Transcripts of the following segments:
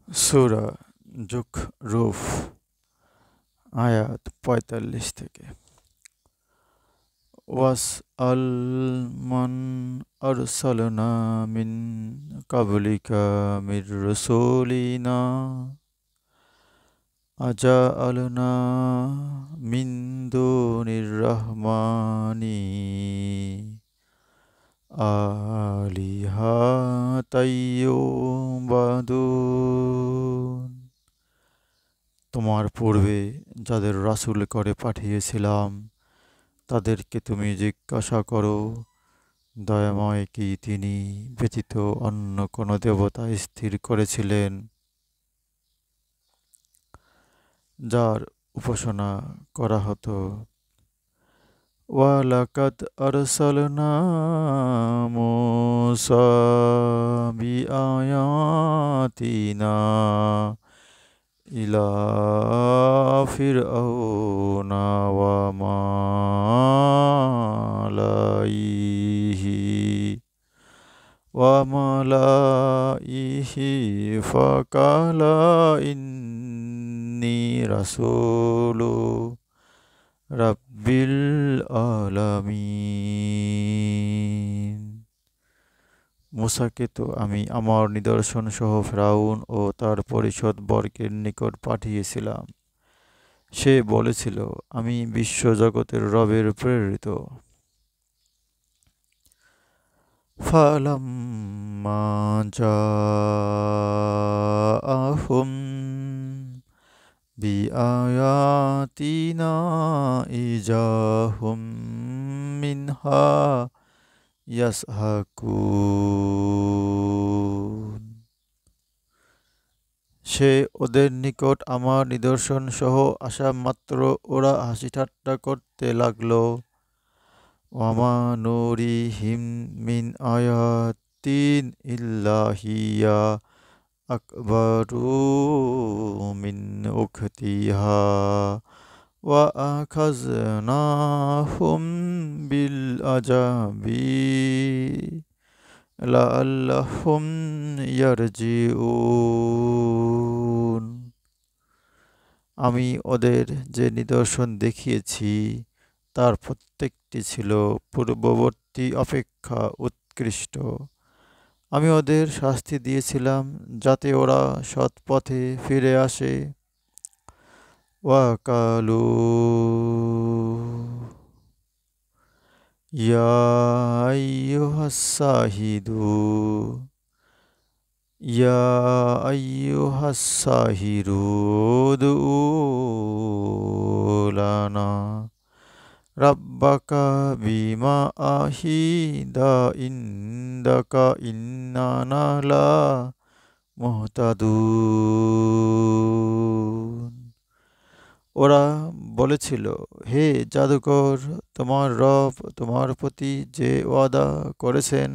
সূরা যুখরুফ আয়াত ৪৫ থেকে। ওয়াসআল মান আরসালনা মিন ক্বাবলিকা মির রাসূলিনা আজাআলনা মিন দুনির রাহমানি আলিহাতান ইউবাদুন। তোমার পূর্বে যাদের রাসূল করে পাঠিয়েছিলাম তাদেরকে তুমি জিজ্ঞাসা করো, দয়াময় কি তিনি ব্যতীত অন্য কোন দেবতা স্থির করেছিলেন যার উপাসনা করা হতো? ওয়ালাকাদ আরসালনা মূসা বিআয়াতিনা ইলা ফিরআউনা ওয়া মালাইহি ফাকালা ইন্নী রাসূলু রাব্বিল আলামিন। মূসাকে তো আমি আমার নিদর্শন সহ ফিরআউন ও তার পরিষদ বর্গের নিকট পাঠিয়েছিলাম। সে বলেছিল, আমি বিশ্বজগতের রবের প্রেরিত। ফালাম্মা জাআহুম বিআয়াতিনা ইজাহুম মিনহা ইয়াসহাকুন। সে ওদের নিকট আমার নিদর্শন সহ আসা মাত্র ওরা হাসি ঠাট্টা করতে লাগলো। ওয়ামা নুরিহিম মিন আয়াতিন ইল্লা হিয়া আকবারু মিন উখতিহা ওয়া আখাযনাহুম বিল আযাবি লাআল্লাহুম ইয়ারজিউন। আমি ওদের যে নিদর্শন দেখিয়েছি তার প্রত্যেকটি ছিল পূর্ববর্তী অপেক্ষা উৎকৃষ্ট। আমি ওদের শাস্তি দিয়েছিলাম যাতে ওরা সৎ পথে ফিরে আসে। ওয়াকালু ইয়া আইয়ুহাস সাহিদু ইয়া আইয়ুহাস সাহিরু উদউ লানা রাব্বাকা বিমা আহিদা ইন্দাকা ইন্নানা লা মুহতাদুন। ওরা বলেছিল, হে জাদুকর, তোমার রব তোমার প্রতি যে ওয়াদা করেছেন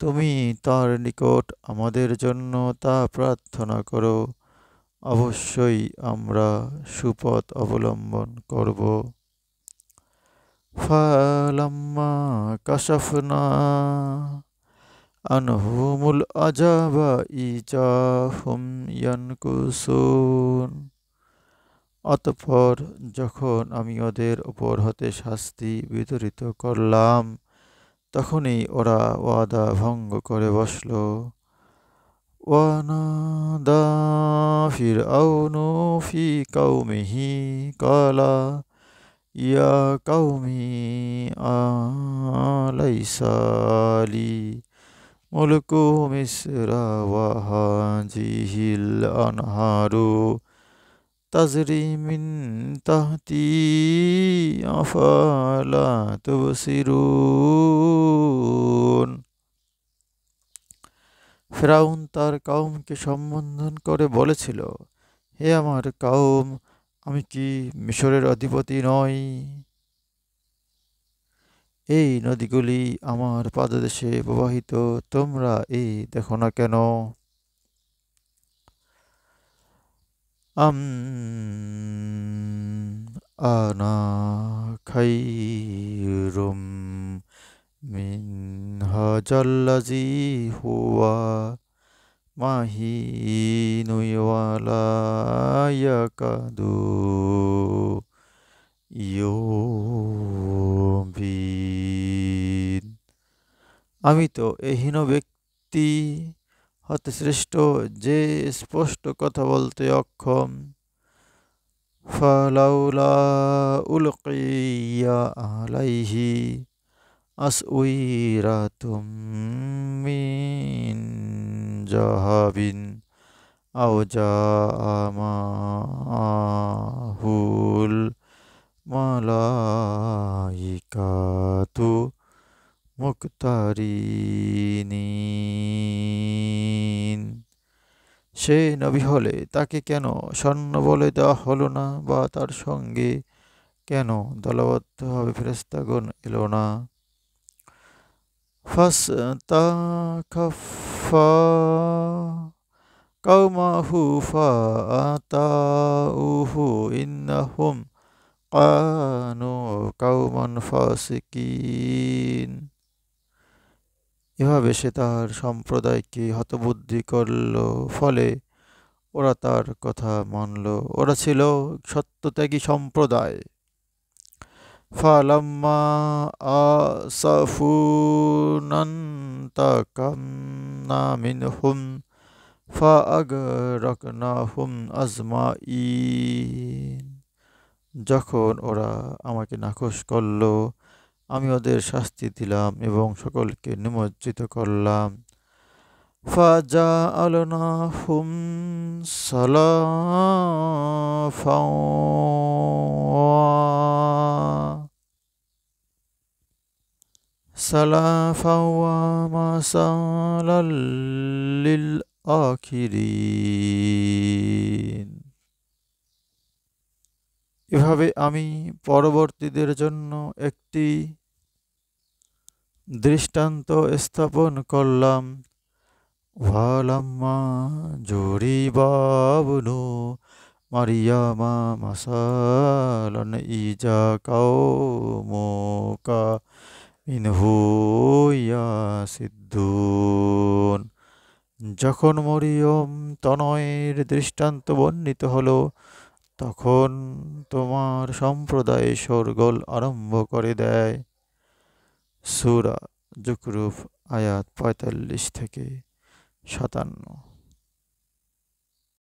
তুমি তার নিকট আমাদের জন্য তা প্রার্থনা করো, অবশ্যই আমরা সুপথ অবলম্বন করব। ফালাম্মা কাশাফনা আনহুমুল আযাবা ইজাহুম ইয়ানকুসুন। অতঃপর যখন আমি ওদের ওপর হতে শাস্তি বিতরিত করলাম তখনই ওরা ওয়াদা ভঙ্গ করে বসল। ওয়ানাদা ফিরআউনু ফি কওমিহি ক্বালা ইয়া কওমি আলাইসা লি মুলকু মিসরা ওয়া হাযিহিল আনহারু তাজরি মিন তাহতি আফালা তুবসিরুন। ফিরআউন তার কওমকে সম্বোধন করে বলেছিল, হে আমার কওম, আমি কি মিশরের অধিপতি নই? এই নদীগুলি আমার পাদদেশে প্রবাহিত, তোমরা এই দেখো না কেন? আম আনা খাইরুম মিন হাজাল্লাযী হুয়া মাহিনু ওয়ালা ইয়াকাদু ইউবিন। আমি তো এই হীন ব্যক্তি হতে শ্রেষ্ঠ, যে স্পষ্ট কথা বলতে অক্ষম। ফালাউলা উলকিয়া আলাইহি আসউইরাতুম মিন জাহাবিন আও জাআ মাহুল মালাইকাতু মুক্তারিনিন। সে নবী হলে তাকে কেন স্বর্ণবলে দেওয়া হলো না, বা তার সঙ্গে কেন দলবদ্ধভাবে ফেরেশতাগণ এলো না? ফাস্তাখাফা কাওমাহু ফাআতাউহু ইন্নাহুম কানু কাওমান ফাসিকিন। এভাবে সে তার সম্প্রদায়কে হতবুদ্ধি করল, ফলে ওরা তার কথা মানল। ওরা ছিল সত্যত্যাগী সম্প্রদায়। ফালাম্মা আসাফুনান্তাকামনা মিনহুম ফাআগরাকনাহুম আজমাইন। যখন ওরা আমাকে নাকচ করল, আমি ওদের শাস্তি দিলাম এবং সকলকে নিমজ্জিত করলাম। ফাজাআলনাহুম সালাফাও ওয়া মাসালাল লিল আখিরিন। এভাবে আমি পরবর্তীদের জন্য একটি দৃষ্টান্ত স্থাপন করলাম। ওয়ালাম্মা জুরিবাবনু মারিয়ামা মাসালান ইজা কাওমুকা মিনহু ইয়াসিদ্দুন। যখন মরিয়ম তনয়ের দৃষ্টান্ত বর্ণিত হলো, তখন তোমার সম্প্রদায় শোরগোল আরম্ভ করে দেয়। সূরা যুকরুফ আয়াত ৪৫ থেকে ৫৭।